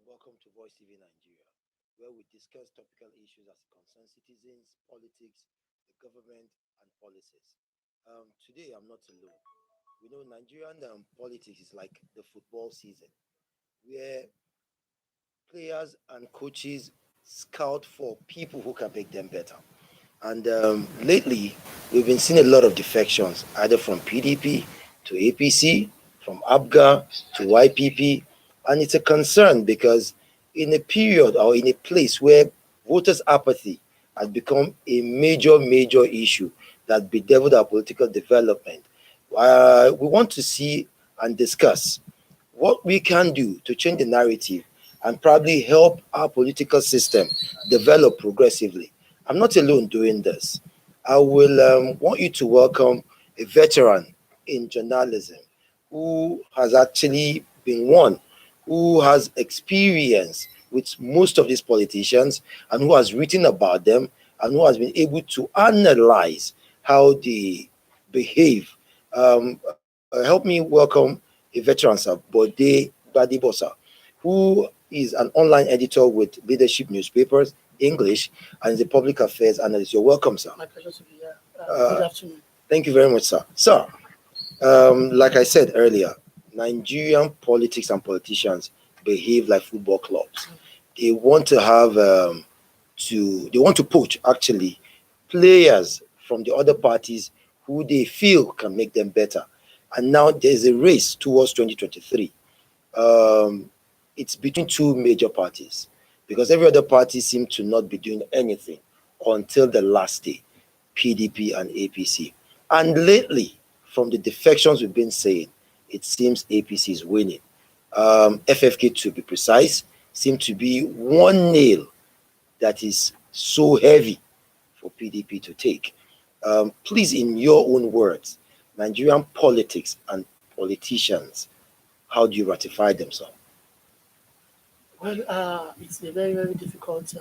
welcome to Voicetv Nigeria, where we discuss topical issues as concern citizens, politics, the government, and policies. Today, I'm not alone. We know Nigerian politics is like the football season, where players and coaches scout for people who can make them better. And lately, we've been seeing a lot of defections, either from PDP to APC, from ABGA to YPP. And it's a concern because in a period or in a place where voters' apathy has become a major issue that bedeviled our political development, we want to see and discuss what we can do to change the narrative and probably help our political system develop progressively. I'm not alone doing this. I will want you to welcome a veteran in journalism who has actually been one who has experience with most of these politicians and who has written about them and who has been able to analyze how they behave. Help me welcome a veteran, sir, Bode Badibosa, who is an online editor with leadership newspapers, English, and is a public affairs analyst. You're welcome, sir. My pleasure to be here. Good afternoon. Thank you very much, sir. Sir, like I said earlier, Nigerian politics and politicians behave like football clubs. They want to have they want to poach actually players from the other parties who they feel can make them better. And now there's a race towards 2023. It's between two major parties because every other party seems to not be doing anything until the last day, PDP and APC. And lately, from the defections we've been saying, it seems APC is winning. FFK, to be precise, seem to be one nail that is so heavy for PDP to take. Please, in your own words, Nigerian politics and politicians, how do you ratify them, sir? Well, it's a very difficult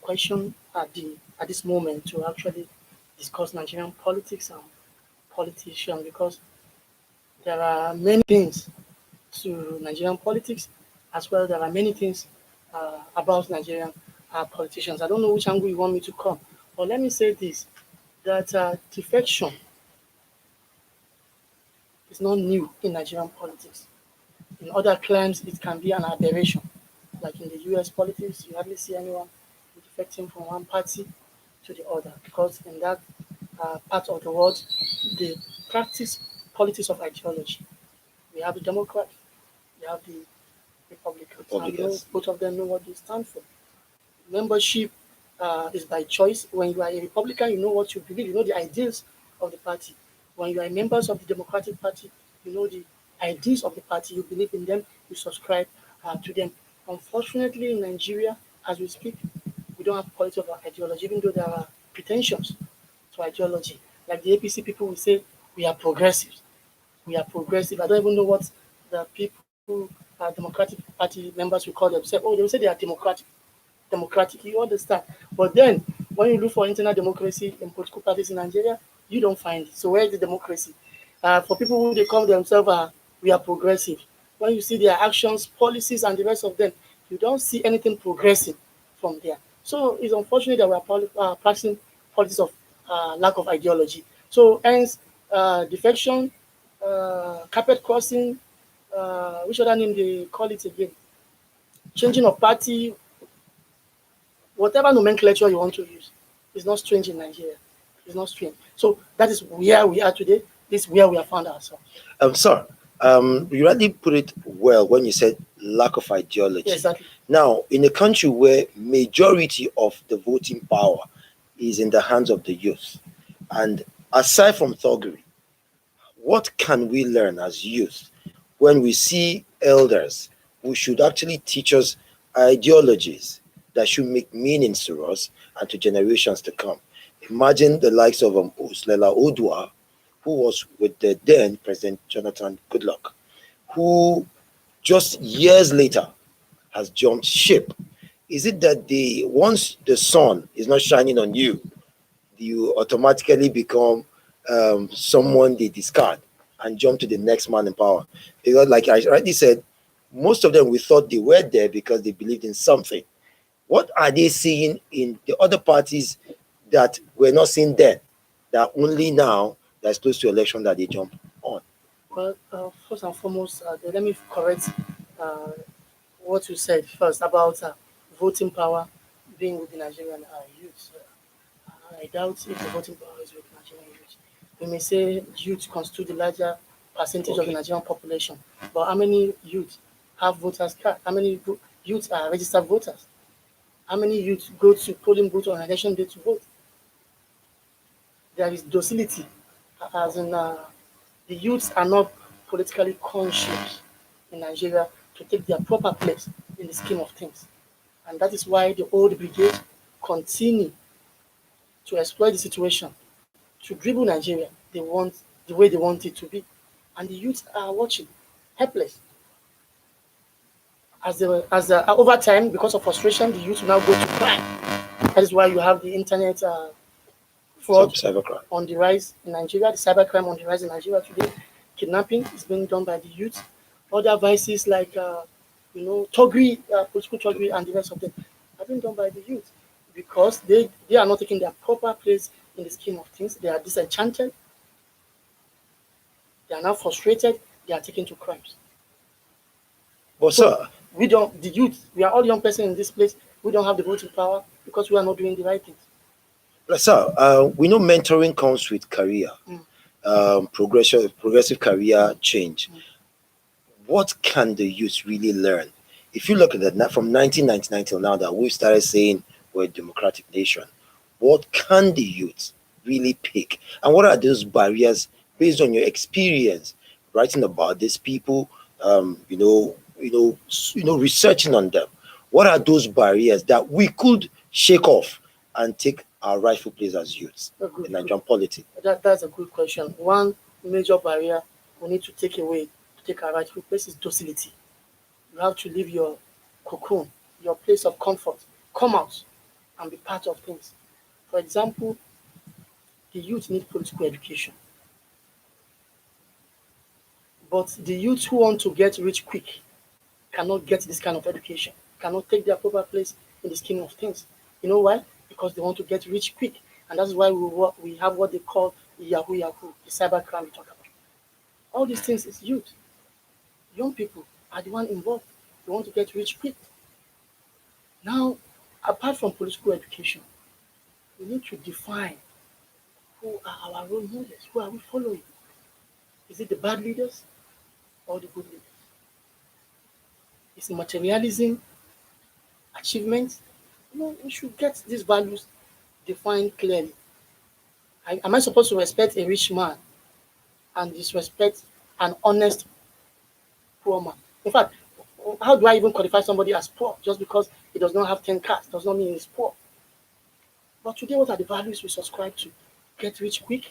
question at this moment to actually discuss Nigerian politics and politicians because there are many things to Nigerian politics as well. There are many things about Nigerian politicians. I don't know which angle you want me to come, but let me say this: that defection is not new in Nigerian politics. In other claims, it can be an aberration. Like in the US politics, you hardly see anyone defecting from one party to the other because in that part of the world, they practice politics of ideology. We have the Democrats, we have the Republicans. And both of them know what they stand for. Membership is by choice. When you are a Republican, you know what you believe, you know the ideals of the party. When you are members of the Democratic Party, you know the ideas of the party, you believe in them, you subscribe to them. Unfortunately, in Nigeria, as we speak, we don't have politics of ideology, even though there are pretensions to ideology. Like the APC people will say, we are progressive. We are progressive. I don't even know what the people, Democratic Party members will call themselves. Oh, they will say they are democratic. You understand? But then, when you look for internal democracy in political parties in Nigeria, you don't find it. So where is the democracy? For people who they call themselves, we are progressive. When you see their actions, policies, and the rest of them, you don't see anything progressive from there. So it's unfortunate that we are practicing politics of lack of ideology. So hence, defection, carpet crossing, which other name they call it again? Changing of party, whatever nomenclature you want to use, is not strange in Nigeria. It's not strange. So that is where we are today. This is where we have found ourselves. Sir, you really put it well when you said lack of ideology. Yes, exactly. Now, in a country where majority of the voting power is in the hands of the youth, and aside from thuggery, what can we learn as youth when we see elders who should actually teach us ideologies that should make meanings to us and to generations to come? Imagine the likes of Oslela Odua, who was with the then President Jonathan Goodluck, who just years later has jumped ship. Is it that once the sun is not shining on you, you automatically become someone they discard and jump to the next man in power? Because, like I already said, most of them, we thought they were there because they believed in something. What are they seeing in the other parties that were not seen then, that only now that's close to election that they jump on? Well, first and foremost, let me correct uh, what you said first about voting power being with the Nigerian youth. I doubt if the voting power is with Nigerian youth. We may say youth constitute the larger percentage of the Okay. Nigerian population, but how many youth have voters card? How many youth are registered voters? How many youth go to polling booth on election day to vote? There is docility, as in the youths are not politically conscious in Nigeria to take their proper place in the scheme of things. And that is why the old brigade continue to exploit the situation to dribble Nigeria the way they want it to be. And the youth are watching, helpless. Over time, because of frustration, the youth will now go to crime. That is why you have the internet fraud Cybercrime. on the rise in Nigeria, the cybercrime on the rise in Nigeria today. Kidnapping is being done by the youth. Other vices like, thuggery, political thuggery, and the rest of them are being done by the youth because they are not taking their proper place in the scheme of things. They are disenchanted. They are now frustrated. They are taken to crimes. But So sir, we don't, the youth, we are all young person in this place. We don't have the voting power because we are not doing the right things. we know mentoring comes with career, Mm. progressive career change. What can the youth really learn? If you look at that from 1999 till now, that we've started saying we're a democratic nation, what can the youth really pick? And what are those barriers based on your experience writing about these people, researching on them? What are those barriers that we could shake off and take our rightful place as youths in Nigerian politics? That's a good question. One major barrier we need to take away to take our rightful place is docility. You have to leave your cocoon, your place of comfort, come out and be part of things. For example, the youth need political education, but the youth who want to get rich quick cannot get this kind of education, cannot take their proper place in the scheme of things. You know why? Because they want to get rich quick, and that's why we have what they call Yahoo Yahoo, the cybercrime we talk about. All these things is youth. Young people are the one involved. They want to get rich quick. Now, apart from political education, we need to define who are our role models. Who are we following? Is it the bad leaders or the good leaders? Is it materialism, achievement? We should get these values defined clearly. Am I supposed to respect a rich man and disrespect an honest poor man? In fact, how do I even qualify somebody as poor just because he does not have 10 cars? Does not mean he's poor. But today, what are the values we subscribe to? Get rich quick,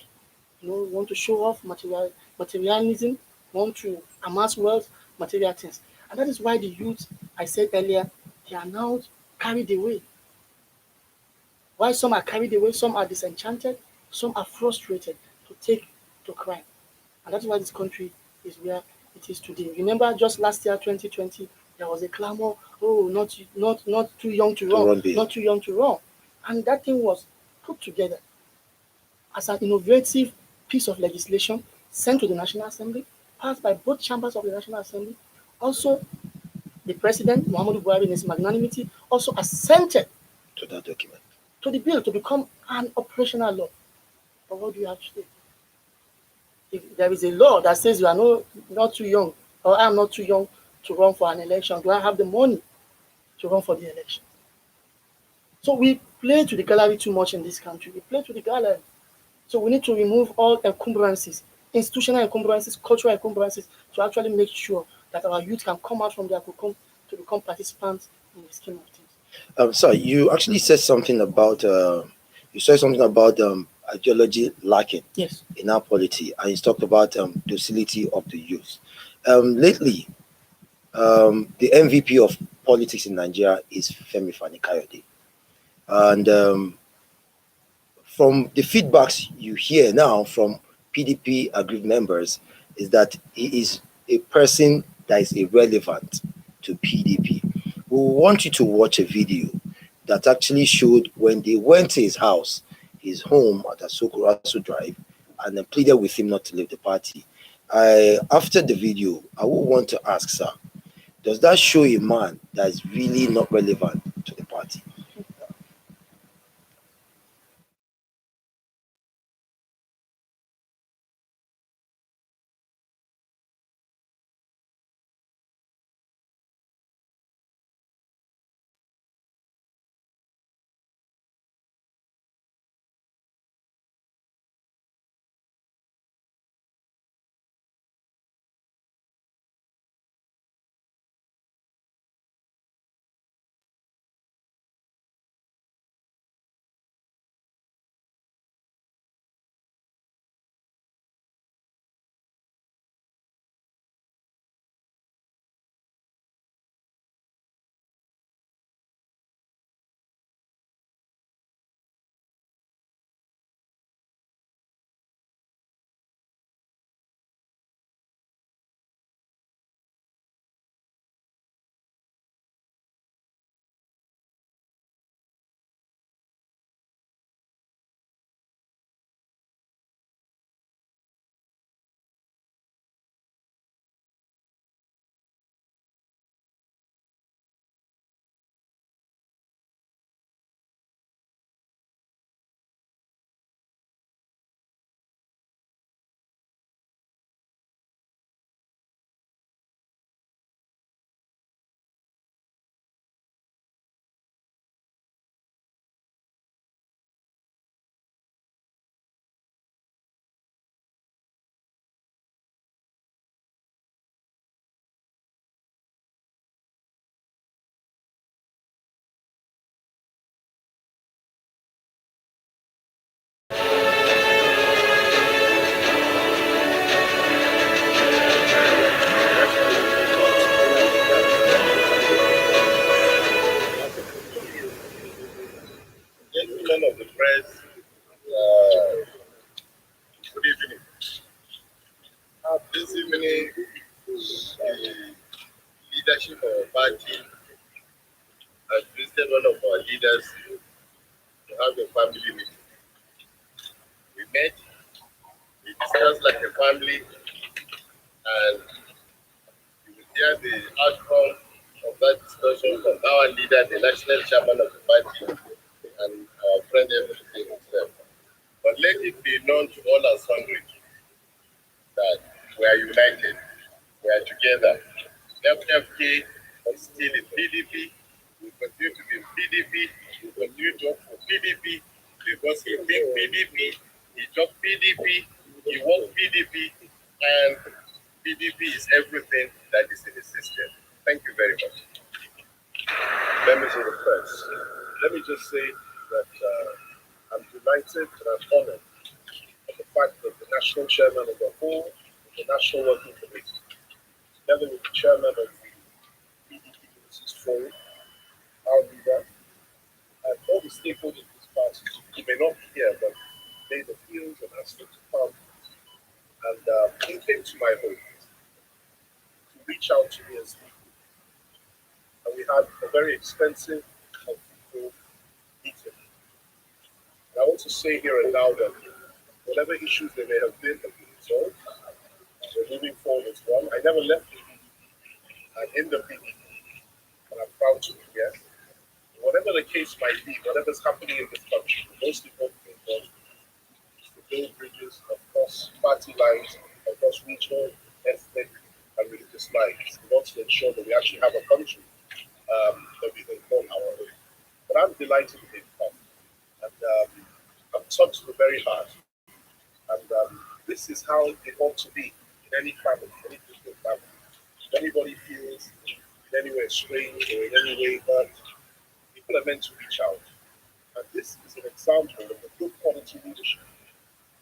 want to show off materialism, want to amass wealth, material things. And that is why the youth, I said earlier, they are now carried away. Why some are carried away, some are disenchanted, some are frustrated to take to crime. And that's why this country is where it is today. Remember, just last year, 2020, there was a clamor, oh, not too young to run, not too young to run. And that thing was put together as an innovative piece of legislation sent to the National Assembly, passed by both chambers of the National Assembly. Also, the President, Muhammadu Buhari, in his magnanimity, also assented To that document. to the bill to become an operational law. But what do you have to do? If there is a law that says you are not too young, or I am not too young to run for an election, do I have the money to run for the election? So we play to the gallery too much in this country. We play to the gallery. So we need to remove all encumbrances, institutional encumbrances, cultural encumbrances, to actually make sure that our youth can come out from their cocoon to become participants in the scheme of things. So you actually said something about ideology lacking Yes. in our polity, and you talked about docility of the youth. Lately, the MVP of politics in Nigeria is Femi Fani Kayode, and from the feedbacks you hear now from PDP aggrieved members is that he is a person that is irrelevant to PDP. We want you to watch a video that actually showed when they went to his home at Asokurasu Drive, and then pleaded with him not to leave the party. After the video, I would want to ask, sir, does that show a man that is really not relevant to the party? Gentlemen of the press, good evening. This evening, the leadership of our party has visited one of our leaders to have a family meeting. We met, we discussed like a family, and we will hear the outcome of that discussion from our leader, the national chairman of the party, and our friend everything himself. But let it be known to all our sundry that we are united, we are together. FFK is still in PDP, we continue to be in PDP, we continue to work for PDP because he thinks PDP, he talks PDP, he wants PDP, and PDP is everything that is in the system. Thank you very much. Members of the press, let me just say that I'm delighted and I'm honored at the fact that the national chairman of the whole, the National Working Committee, together with the chairman of the PDP Ministers Forum, our leader, and all the stakeholders in this party, who may not be here, but made the appeals and asked them to come. And he came to my home to reach out to me and speak. And we had a very expensive and fruitful meeting. And I want to say here and now that whatever issues there may have been resolved. We're moving forward as one. I never left the PDP. I'm in the PDP, and I'm proud to be here. Whatever the case might be, whatever's happening in this country, the most important thing is to build bridges across party lines, across regional, ethnic, and religious lines. We want to ensure that we actually have a country that we can call our own. But I'm delighted to be part, and I'm touched to the very heart. And this is how it ought to be in any family, any Christian family. If anybody feels in any way strange or in any way hurt, people are meant to reach out. And this is an example of the good quality leadership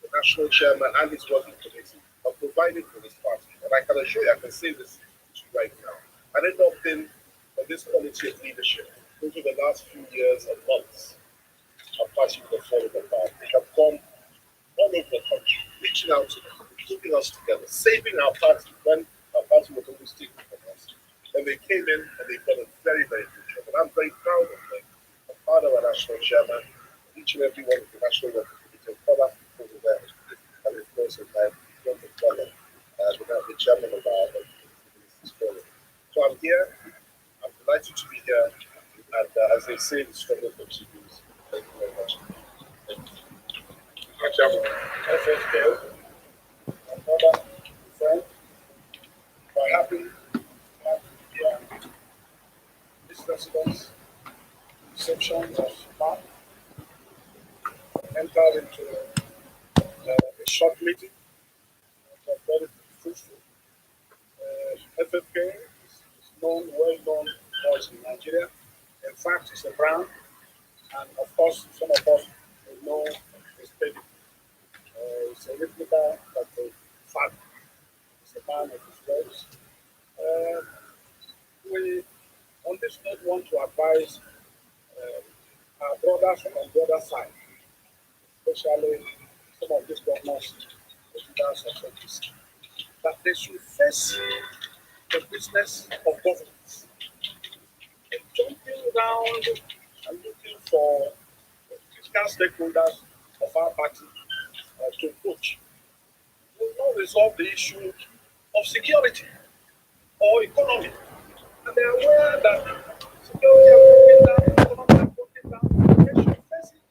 the national chairman and his working committee have provided for this party. And I can assure you, I can say this to you right now. Had it not been for this quality of leadership over the last few years and months, our party would have fallen apart. We have gone all over the country, reaching out to them, keeping us together, saving our party when our party was always taken from us. and they came in and they've done a very, very good job. And I'm very proud of them. I'm proud of our national chairman, each and every one of the national representatives, other people who were there, and of course, in my young brother, the chairman of our forum. So I'm here. I'm delighted to be here. And as they say, the struggle continues. Thank you very much. Thank you. Chairman, FFL, my brother, friend, we're happy to have you here. This residence, reception of Mark, entered into a short meeting, very fruitful. FFK is known, well known boys in Nigeria. In fact, it's a brand, and of course, some of us will know his baby. It's a replica of the father. It's a man of his words. Uh, we, on this note, want to advise our brothers on the other side, especially some of these governors, the leaders of office, that they should face the business of governance. And jumping around and looking for critical stakeholders of our party to approach will not resolve the issue of security or economy. And they are aware that security are broken down, economy are broken down, they should face it,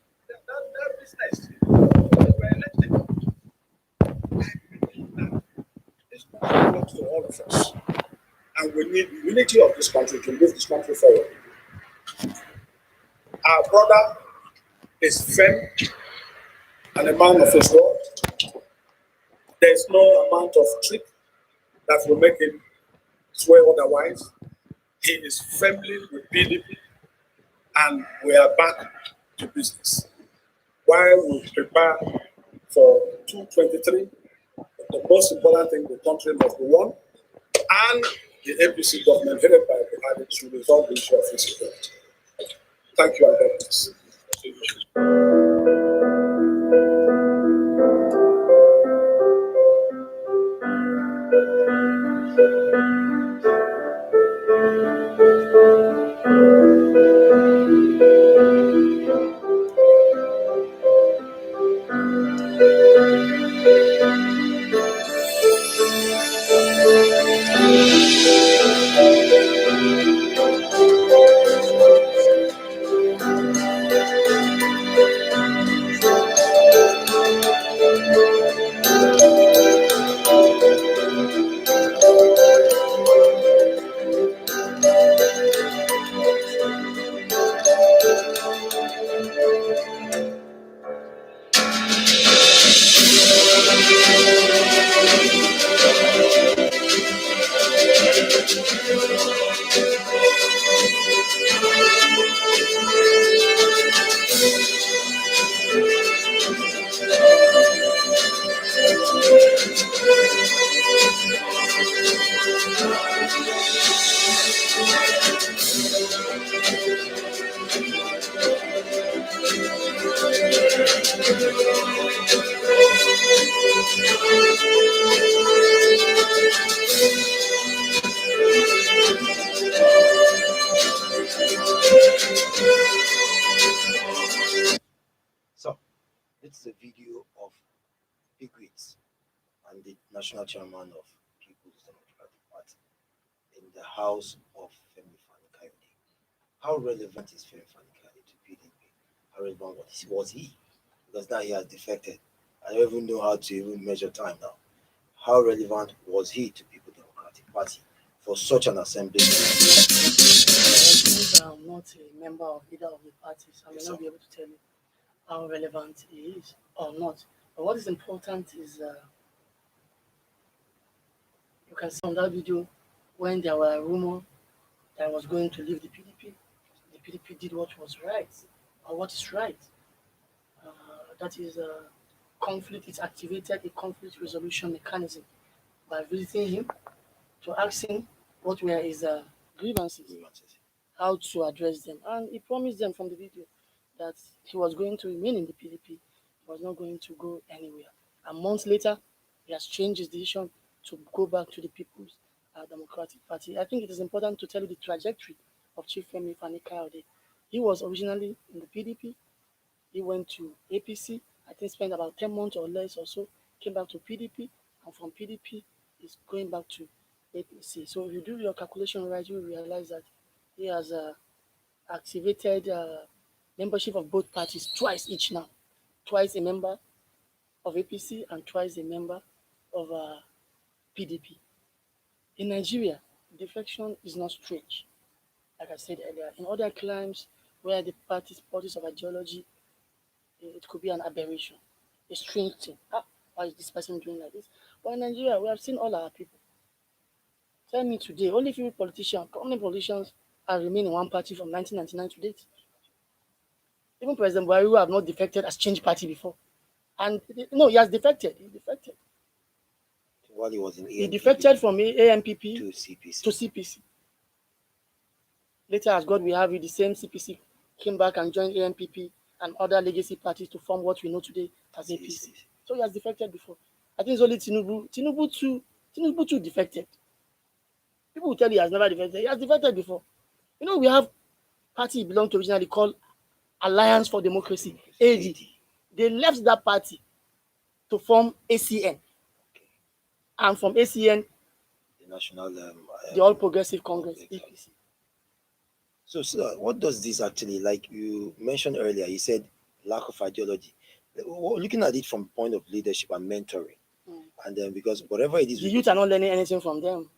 that business. They were elected. I believe that this country belongs to all of us. And we need the unity of this country to move this country forward. Our brother is firm and a man of his word. There is no amount of trick that will make him swear otherwise. He is firmly with PDP, and we are back to business. While we prepare for 223, the most important thing, the country must be won, and the APC government headed by Buhari should resolve the issue of insecurity. Thank you, and God bless. So, this is a video of Pigwits and the national chairman of People's Democratic Party in the house of Femi Fani-Kayode. How relevant is Femi Fani-Kayode to PDP? How relevant was he? Because now he has defected. I don't even know how to even measure time now. How relevant was he to People's Democratic Party for such an assembly? Since I'm not a member of either of the parties, I may Yes, not sir. be able to tell you how relevant it is or not. But what is important is you can see on that video when there were rumors that I was going to leave the PDP did what was right or what is right. That is conflict. It activated a conflict resolution mechanism by visiting him to ask him what were his grievances, how to address them. And he promised them from the video that he was going to remain in the PDP, he was not going to go anywhere. And months later, he has changed his decision to go back to the People's Democratic Party. I think it is important to tell you the trajectory of Chief Femi Fani-Kayode. He was originally in the PDP. He went to APC. I think spent about 10 months or less or so. Came back to PDP, and from PDP, he's going back to APC. So if you do your calculation right, you will realize that he has activated membership of both parties twice each now. Twice a member of APC and twice a member of PDP. In Nigeria, defection is not strange. Like I said earlier, in other climes where the parties of ideology, it could be an aberration, a strange thing. Ah, why is this person doing like this? But in Nigeria, we have seen all our people. Tell me today, only few politicians, prominent politicians, have remained in one party from 1999 to date. Even President Buhari, who have not defected, has changed party before. And no, he has defected. He defected. While he was in He ANPP defected from AMPP to CPC. to CPC. Later, as God will have it, the same CPC came back and joined AMPP and other legacy parties to form what we know today as APC. So he has defected before. I think it's only Tinubu too defected. People will tell you he has never defected. He has defected before. You know, we have party he belonged to originally called Alliance for Democracy, AD. They left that party to form ACN. And from ACN, the National the All Progressive Congress, APC. So, what does this actually, like you mentioned earlier, you said lack of ideology. Looking at it from point of leadership and mentoring, and then because whatever it is, the youth are not learning anything from them.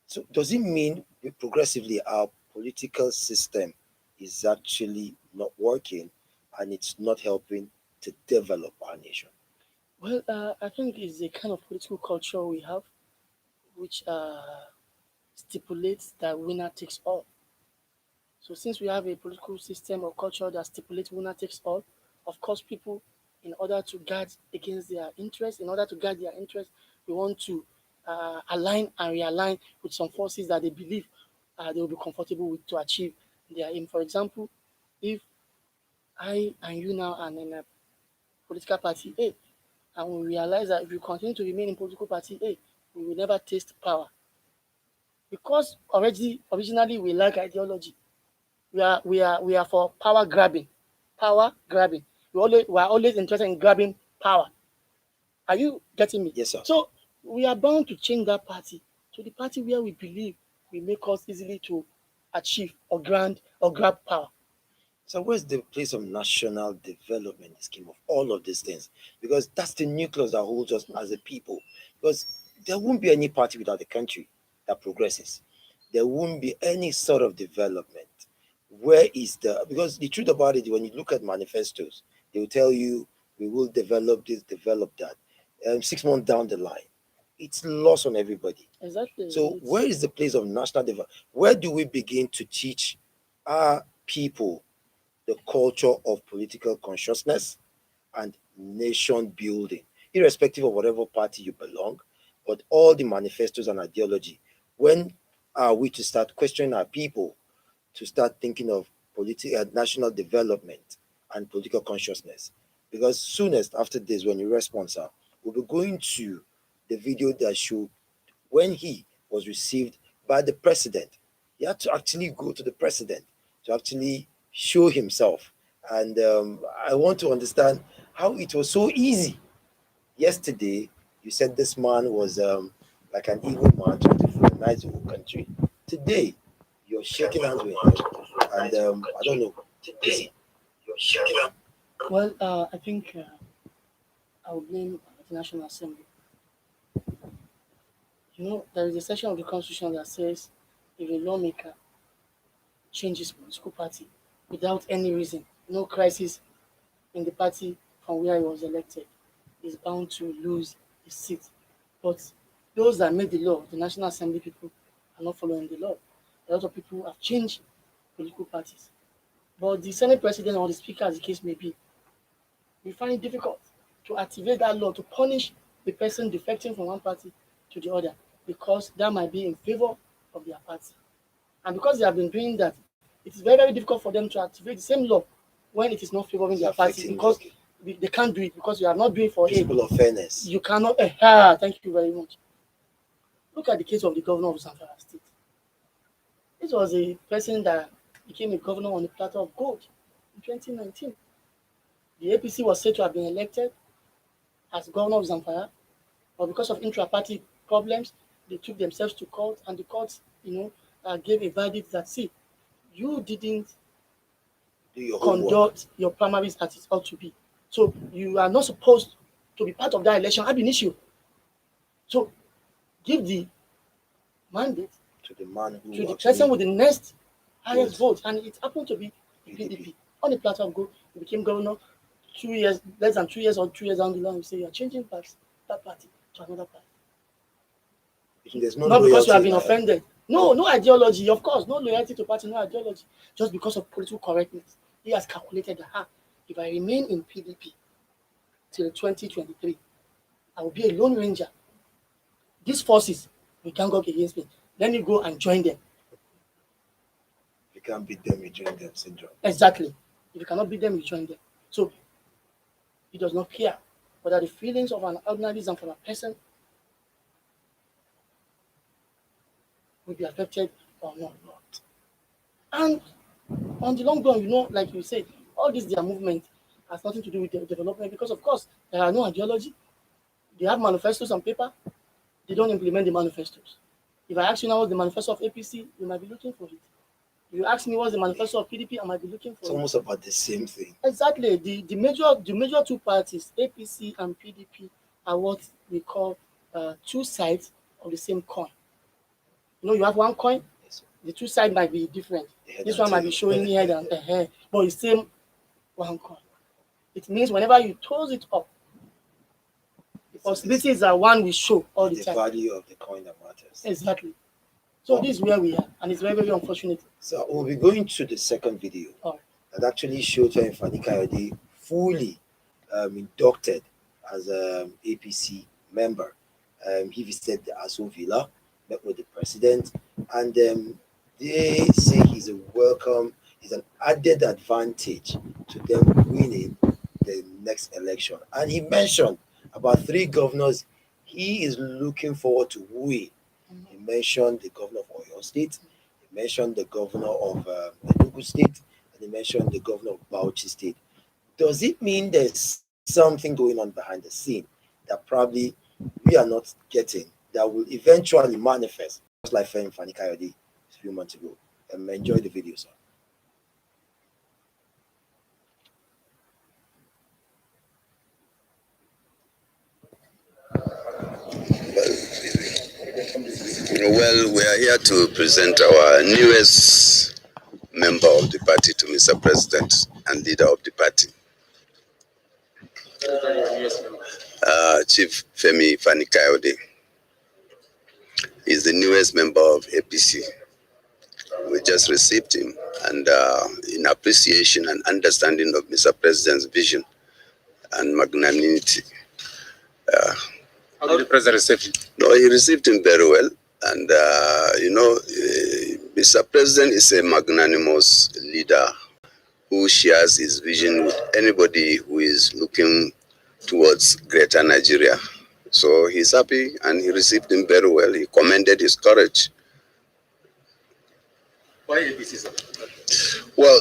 So, does it mean progressively our political system is actually not working, and it's not helping to develop our nation? Well, I think it's a kind of political culture we have, which stipulates that winner takes all. So since we have a political system or culture that stipulates winner takes all, of course, people, in order to guard against their interests, in order to guard their interests, we want to align and realign with some forces that they believe they will be comfortable with to achieve their aim. For example, if I and you now are in a political party A, and we realize that if we continue to remain in political party A, we will never taste power. Because originally we lack ideology. We are for power grabbing. Power grabbing. We are always interested in grabbing power. Are you getting me? Yes, sir. So we are bound to change that party to the party where we believe will make us easily to achieve or grab power. So where's the place of national development in the scheme of all of these things? Because that's the nucleus that holds us as a people. Because there won't be any party without a country that progresses. There won't be any sort of development. Where is because the truth about it, when you look at manifestos, they will tell you we will develop this, develop that. 6 months down the line, it's lost on everybody. Exactly. So where is the place of national development? Where do we begin to teach our people the culture of political consciousness and nation building, irrespective of whatever party you belong, but all the manifestos and ideology? When are we to start questioning our people to start thinking of national development and political consciousness? Because soonest after this, when you respond, sir, we'll be going to the video that showed when he was received by the president. He had to actually go to the president to actually show himself. And I want to understand how it was so easy. Yesterday, you said this man was like an evil man trying to colonize the whole country. Today, you're shaking hands with him. And I don't know. Today, you're shaking hands. Well, I think I will blame the National Assembly. You know, there is a section of the Constitution that says if a lawmaker changes political party without any reason, no crisis in the party from where he was elected, is bound to lose his seat. But those that made the law, the National Assembly people, are not following the law. A lot of people have changed political parties. But the Senate President or the Speaker, as the case may be, we find it difficult to activate that law to punish the person defecting from one party to the other, because that might be in favor of their party. And because they have been doing that, it is very, very difficult for them to activate the same law when it is not favoring their party, because they can't do it, because you are not doing it for principle of fairness. You cannot. Thank you very much. Look at the case of the governor of Zamfara State. This was a person that became a governor on a platter of gold in 2019. The APC was said to have been elected as governor of Zamfara, but because of intra-party problems, they took themselves to court, and the court, gave a verdict that, see, you didn't Do your homework. conduct your primaries as it ought to be. So you are not supposed to be part of that election ab initio. So give the mandate To the man who to the actually person with the next highest vote. vote, and it happened to be the PDP. PDP. On a platter of gold, he became governor 2 years, less than 2 years or 2 years down the line. You say you are changing that party to another party. There's no Not because you have loyalty been in that. offended. No ideology, of course, no loyalty to party, no ideology. Just because of political correctness. He has calculated that, if I remain in PDP till 2023, I will be a lone ranger. These forces will gang up against me. Let me go and join them. You can't beat them, you join them syndrome. Exactly. If you cannot beat them, you join them. So he does not care whether the feelings of an ordinary Zamfara person will be affected or not. And on the long run, like you said, all this their movement has nothing to do with their development, because of course there are no ideology. They have manifestos on paper. They don't implement the manifestos. If I ask you now what's the manifesto of APC, you might be looking for it. If you ask me what's the manifesto of PDP, I might be looking It's for it. almost about the same thing. Exactly. The major two parties, APC and PDP, are what we call two sides of the same coin. You have one coin, Yes, sir. the two sides might be different. The head This and one might be tail. showing head and hair, but it's same one coin. It means whenever you toss it up, the possibilities are one will show all the the time. value of the coin that matters. Exactly. So this is where we are, and it's very, very unfortunate. So we'll be going to the second video All right. that actually showed when Fani Kayode fully inducted as an APC member. He visited the Aso Villa, met with the president, and they say he's an added advantage to them winning the next election. And he mentioned about 3 governors he is looking forward to wooing. He mentioned the governor of Oyo State, he mentioned the governor of Enugu State, and he mentioned the governor of Bauchi State. Does it mean there's something going on behind the scene that probably we are not getting, that will eventually manifest, just like Fani Kayode a few months ago? Enjoy the video, sir. Well, we are here to present our newest member of the party to Mr. President and leader of the party, Chief Femi Fani Kayode. He's the newest member of APC. We just received him, and in appreciation and understanding of Mr. President's vision and magnanimity. How did the president receive him? No, he received him very well. And, Mr. President is a magnanimous leader who shares his vision with anybody who is looking towards greater Nigeria. So he's happy, and he received him very well. He commended his courage. Why APC, sir? Well,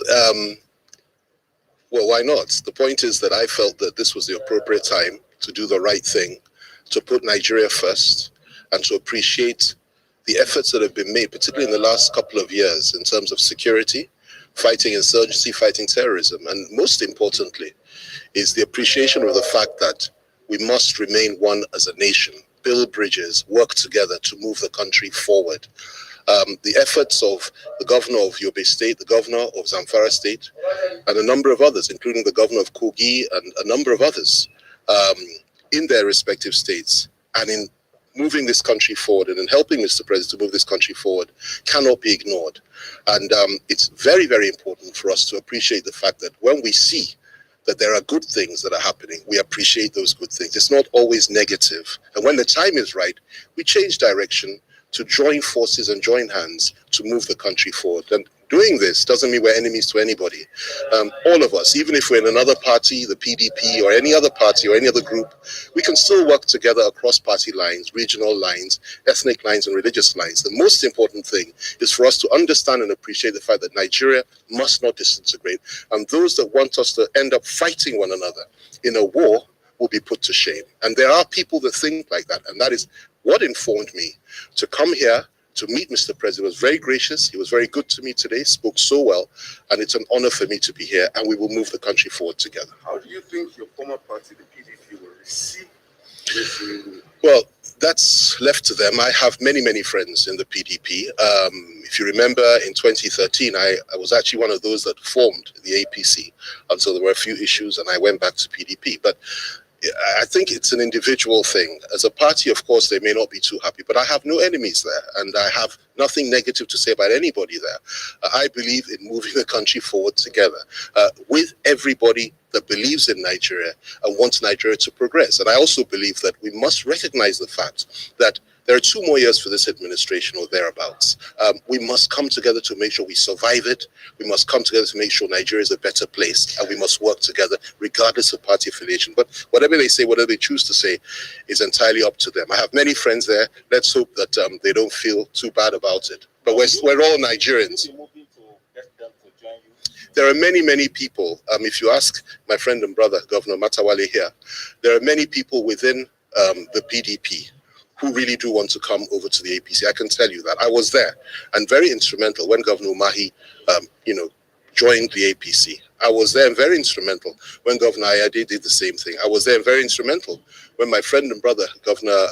why not? The point is that I felt that this was the appropriate time to do the right thing, to put Nigeria first, and to appreciate the efforts that have been made, particularly in the last couple of years, in terms of security, fighting insurgency, fighting terrorism, and most importantly, is the appreciation of the fact that we must remain one as a nation, build bridges, work together to move the country forward. The efforts of the governor of Yobe State, the governor of Zamfara State, and a number of others, including the governor of Kogi and a number of others, in their respective states, and in moving this country forward and in helping Mr. President to move this country forward, cannot be ignored. And it's very, very important for us to appreciate the fact that when we see that there are good things that are happening, we appreciate those good things. It's not always negative. And when the time is right, we change direction to join forces and join hands to move the country forward. And doing this doesn't mean we're enemies to anybody. All of us, even if we're in another party, the PDP or any other party or any other group, we can still work together across party lines, regional lines, ethnic lines, and religious lines. The most important thing is for us to understand and appreciate the fact that Nigeria must not disintegrate, and those that want us to end up fighting one another in a war will be put to shame. And there are people that think like that, and that is what informed me to come here to meet Mr. President. He was very gracious, he was very good to me today, spoke so well, and it's an honor for me to be here, and we will move the country forward together. How do you think your former party, the PDP, will receive this news? Well, that's left to them. I have many, many friends in the PDP. If you remember, in 2013, I was actually one of those that formed the APC until there were a few issues, and I went back to PDP. But I think it's an individual thing. As a party, of course, they may not be too happy, but I have no enemies there, and I have nothing negative to say about anybody there. I believe in moving the country forward together with everybody that believes in Nigeria and wants Nigeria to progress. And I also believe that we must recognize the fact that there are 2 more years for this administration or thereabouts. We must come together to make sure we survive it. We must come together to make sure Nigeria is a better place, and we must work together regardless of party affiliation. But whatever they say, whatever they choose to say, is entirely up to them. I have many friends there. Let's hope that they don't feel too bad about it. But we're all Nigerians. There are many, many people. If you ask my friend and brother, Governor Matawale here, there are many people within the PDP who really do want to come over to the APC. I can tell you that. I was there and very instrumental when Governor Umahi, joined the APC. I was there and very instrumental when Governor Ayade did the same thing. I was there and very instrumental when my friend and brother, Governor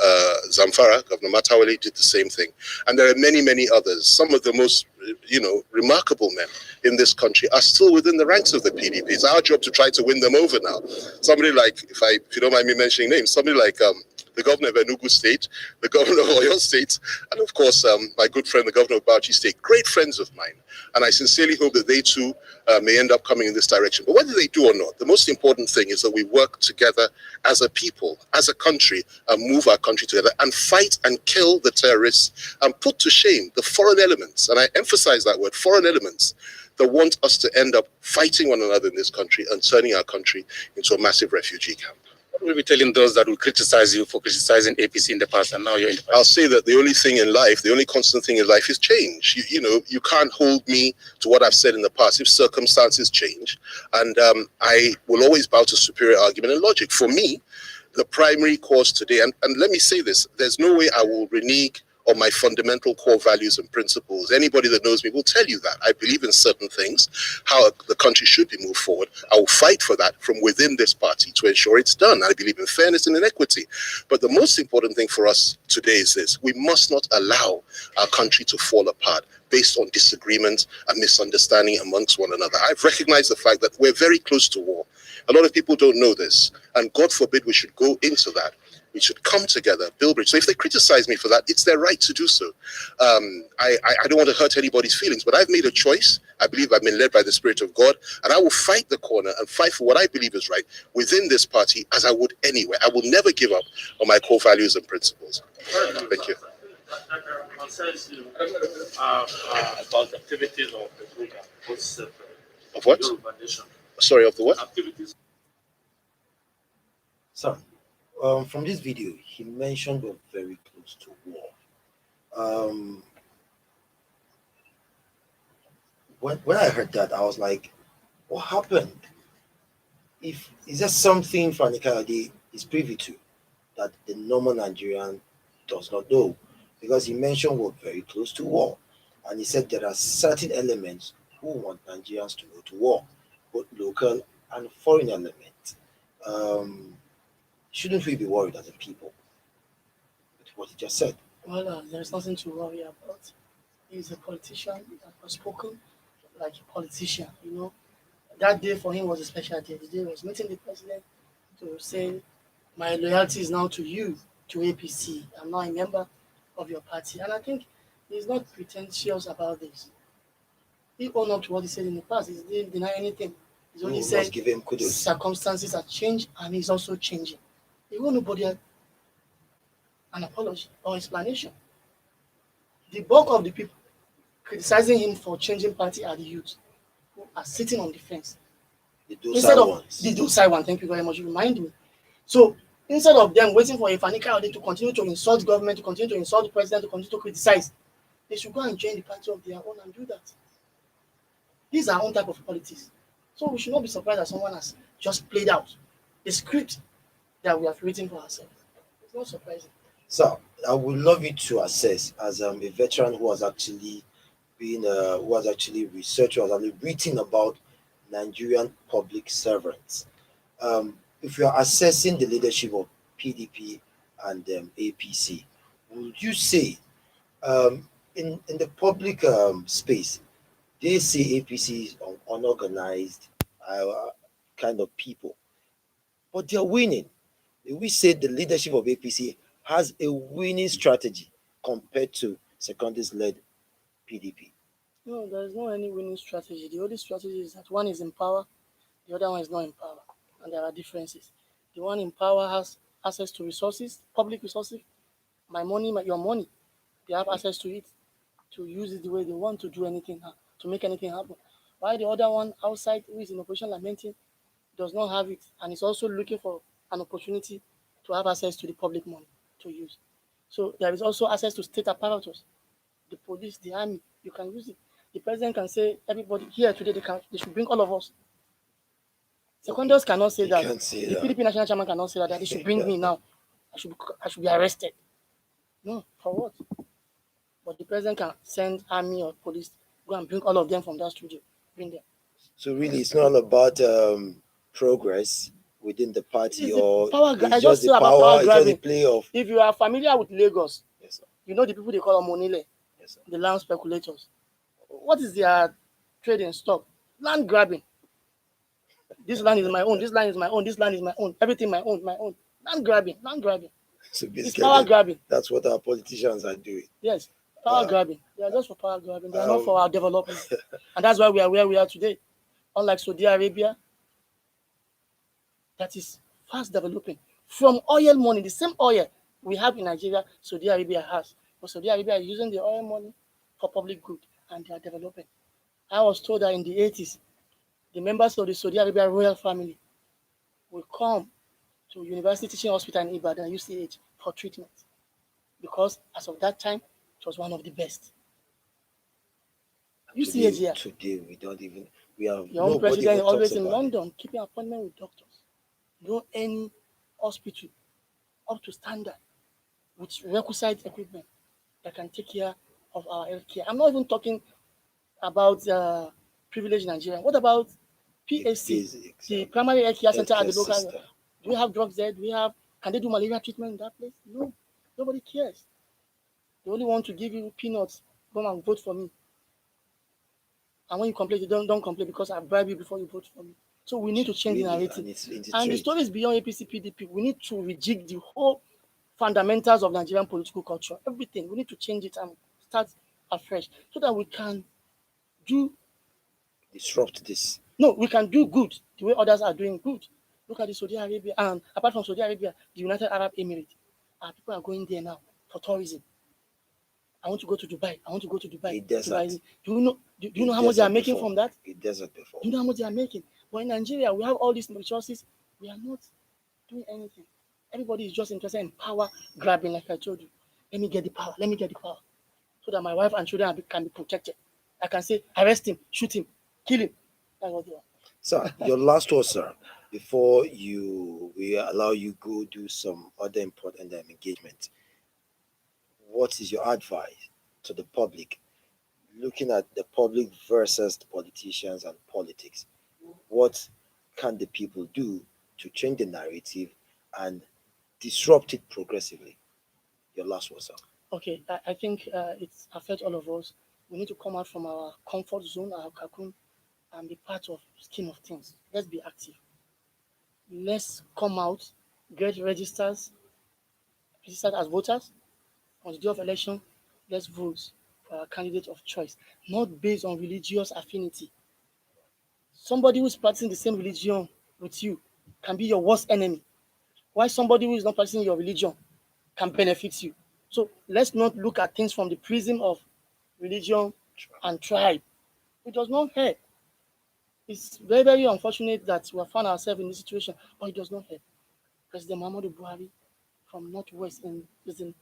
Zamfara, Governor Matawale, did the same thing. And there are many, many others. Some of the most, remarkable men in this country are still within the ranks of the PDP. It's our job to try to win them over now. Somebody like, if you don't mind me mentioning names, somebody like the governor of Enugu State, the governor of Oyo State, and of course, my good friend, the governor of Bauchi State, great friends of mine. And I sincerely hope that they too may end up coming in this direction. But whether they do or not, the most important thing is that we work together as a people, as a country, and move our country together and fight and kill the terrorists and put to shame the foreign elements. And I emphasize that word, foreign elements, that want us to end up fighting one another in this country and turning our country into a massive refugee camp. What will be telling those that will criticize you for criticizing APC in the past and now you're in the past? I'll say that the only thing in life, the only constant thing in life is change. You can't hold me to what I've said in the past if circumstances change. And I will always bow to superior argument and logic. For me, the primary cause today, and let me say this, there's no way I will renege on my fundamental core values and principles. Anybody that knows me will tell you that. I believe in certain things, how the country should be moved forward. I will fight for that from within this party to ensure it's done. I believe in fairness and in equity. But the most important thing for us today is this. We must not allow our country to fall apart based on disagreement and misunderstanding amongst one another. I've recognized the fact that we're very close to war. A lot of people don't know this, and God forbid we should go into that. We should come together, build bridge. So if they criticize me for that, it's their right to do so. I don't want to hurt anybody's feelings, but I've made a choice. I believe I've been led by the Spirit of God, and I will fight the corner and fight for what I believe is right within this party as I would anywhere. I will never give up on my core values and principles. Thank you. Concerns you about activities of the program. Of what? Sorry, of the what? Activities. So, from this video, he mentioned we're very close to war. When I heard that, I was like, what happened? Is there something Fani Kayode is privy to that the normal Nigerian does not know? Because he mentioned we're very close to war. And he said there are certain elements who want Nigerians to go to war, both local and foreign elements. Shouldn't we be worried as a people with what he just said? Well, there's nothing to worry about. He's a politician that was spoken like a politician, That day for him was a special day. The day he was meeting the president to say, my loyalty is now to you, to APC. I'm now a member of your party. And I think he's not pretentious about this. He owned up to what he said in the past. He didn't deny anything. He's only said give him kudos. Circumstances have changed and he's also changing. He won't nobody an apology or explanation. The bulk of the people criticizing him for changing party are the youth who are sitting on the fence. The Instead docile of ones. the docile one, thank you very much, you remind me. So instead of them waiting for a Fanika to continue to insult government, to continue to insult the president, to continue to criticize, they should go and join the party of their own and do that. These are our own type of politics. So we should not be surprised that someone has just played out the script that we have written for ourselves. It's not surprising. So I would love you to assess as a veteran who has actually who has actually researched, who has actually written about Nigerian public servants. If you are assessing the leadership of PDP and APC, would you say in the public space, they say APC is unorganized kind of people, but they're winning? We say the leadership of APC has a winning strategy compared to secondist led PDP. No, there is no any winning strategy. The only strategy is that one is in power, the other one is not in power, and there are differences. The one in power has access to resources, public resources, my money, your money. They have access to it to use it the way they want to do anything, to make anything happen. While the other one outside, who is in opposition lamenting, does not have it, and is also looking for an opportunity to have access to the public money to use. So there is also access to state apparatus, the police, the army. You can use it. The president can say, everybody here today, they should bring all of us. Seconders cannot say They that. can't say The that. PDP national chairman cannot say that they should bring me now. I should be arrested. No, for what? But the president can send army or police, go and bring all of them from that studio, bring them. So really, it's not all about progress within the party, It's the or power it's I just just the say about power. power It's just the grabbing. play of. If you are familiar with Lagos, Yes, sir. you know the people they call Omonile, Yes, sir. the land speculators. What is their trading stock? Land grabbing. This land is my own. This land is my own. This land is my own. Everything my own. My own. Land grabbing. Land grabbing. So It's power basically, grabbing. that's what our politicians are doing. Yes, power Uh, grabbing. They are just for power grabbing. They are not um, for our development. And that's why we are where we are today. Unlike Saudi Arabia, that is fast developing. From oil money, the same oil we have in Nigeria, Saudi Arabia has. But Saudi Arabia is using the oil money for public good, and they are developing. I was told that in the 80s, the members of the Saudi Arabia royal family will come to University Teaching Hospital in Ibadan, UCH, for treatment. Because as of that time, it was one of the best. UCH here, today we don't even we have your own nobody president even is talks always in about it. London, keeping appointment with doctors. No any hospital up to standard with requisite equipment that can take care of our healthcare. I'm not even talking about privileged Nigeria. What about PSC, Basics, the primary healthcare center at healthcare the local? system. Do we have drugs there? Do we have? Can they do malaria treatment in that place? No, nobody cares. They only want to give you peanuts. Come and vote for me. And when you complain, you don't complain because I bribe you before you vote for me. So we need to change the Really, narrative. and it's in the And the trade. story is beyond APC PDP. We need to rejig the whole fundamentals of Nigerian political culture. Everything. We need to change it and start afresh so that we can do Disrupt this. no, we can do good the way others are doing good. Look at the Saudi Arabia, and apart from Saudi Arabia, the United Arab Emirates. People are going there now for tourism. I want to go to Dubai. I want to go to Dubai. A desert. Do you know? Do you A know how much they are desert making before. from that? A desert before. Do you know how much they are making? But in Nigeria, we have all these resources. We are not doing anything. Everybody is just interested in power grabbing, like I told you. Let me get the power. Let me get the power, so that my wife and children can be protected. I can say, arrest him, shoot him, kill him. That's what they want. Sir, your last word, sir, before we allow you go do some other important engagement. What is your advice to the public, looking at the public versus the politicians and politics? What can the people do to change the narrative and disrupt it progressively? Your last word, sir. Okay, I think it affects all of us. We need to come out from our comfort zone, our cocoon, and be part of scheme of things. Let's be active. Let's come out, get registered as voters on the day of election. Let's vote for our candidate of choice, not based on religious affinity. Somebody who is practicing the same religion with you can be your worst enemy. Why somebody who is not practicing your religion can benefit you? So let's not look at things from the prism of religion, and tribe. It does not help. It's very, very unfortunate that we have found ourselves in this situation, but it does not help. President Muhammadu Buhari from Northwest is in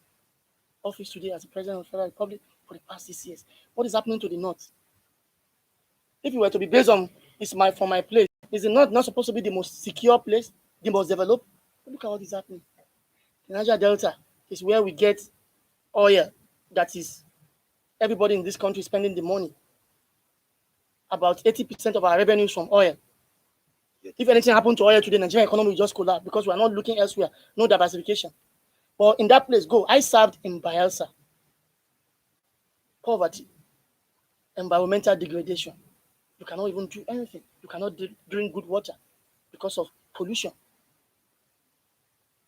office today as the President of the Federal Republic for the past 6 years. What is happening to the North? If it were to be based on from my place, is the North not supposed to be the most secure place, the most developed? Look at what is happening. The Niger Delta is where we get oil that is everybody in this country spending the money. About 80% of our revenues from oil. If anything happened to oil today, Nigerian economy will just collapse because we are not looking elsewhere, no diversification. But in that place, I served in Bayelsa. Poverty, environmental degradation. You cannot even do anything. You cannot drink good water because of pollution.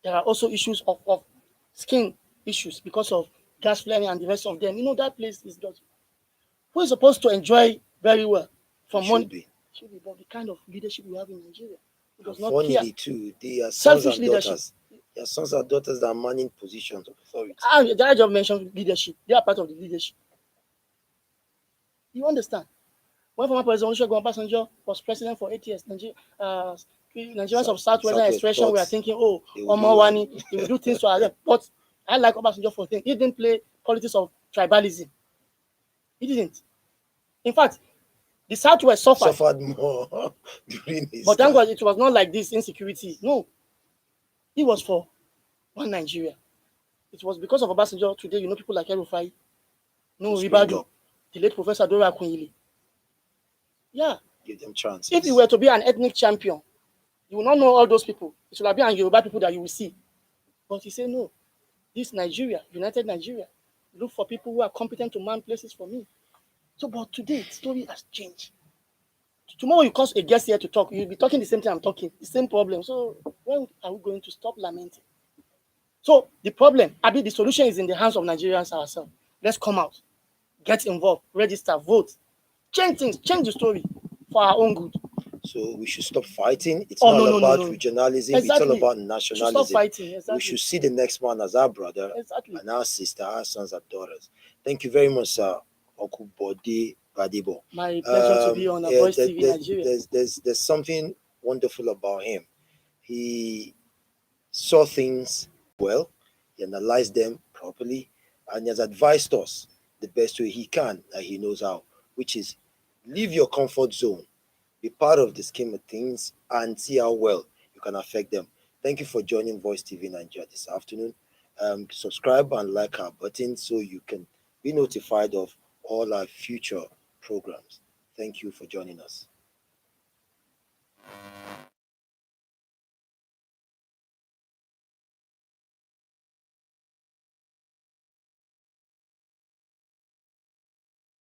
There are also issues of skin issues because of gas flaring and the rest of them. That place is just. Who is supposed to enjoy very well from money? Should be, but the kind of leadership we have in Nigeria. It does not care. Too, they are sons Selfish and leadership. daughters. They are sons and daughters that are manning positions of authority. I just mentioned leadership. They are part of the leadership. You understand? When former President Olusegun Obasanjo was president for 8 years, Nigerians of Southwestern expression were thinking, Omowani, he will do things to ourselves. But I like Obasanjo for things. He didn't play politics of tribalism. He didn't. In fact, the Southwest suffered more during his But thank God it was not like this insecurity. No. It was for one Nigeria. It was because of Obasanjo today, people like El-Rufai, Ribadu, the late Professor Dora Akunyili. Yeah. Give them chances. If you were to be an ethnic champion, you will not know all those people. It should have been Yoruba people that you will see. But he said, no, this Nigeria, United Nigeria, look for people who are competent to man places for me. So, but today, the story has changed. Tomorrow you call a guest here to talk, you'll be talking the same thing I'm talking, the same problem. So, when are we going to stop lamenting? So, the solution is in the hands of Nigerians ourselves. Let's come out, get involved, register, vote, change things, change the story for our own good. So we should stop fighting. It's not about regionalism. Exactly. It's all about nationalism. Stop fighting. Exactly. We should see the next man as our brother and our sister, our sons and daughters. Thank you very much, sir. Okubode Badibo. My pleasure to be on Voicetv Nigeria. There's something wonderful about him. He saw things well, he analyzed them properly, and he has advised us the best way he can, that he knows how, which is leave your comfort zone. Be part of the scheme of things and see how well you can affect them. Thank you for joining Voicetv Nigeria this afternoon. Subscribe and like our button so you can be notified of all our future programs. Thank you for joining us.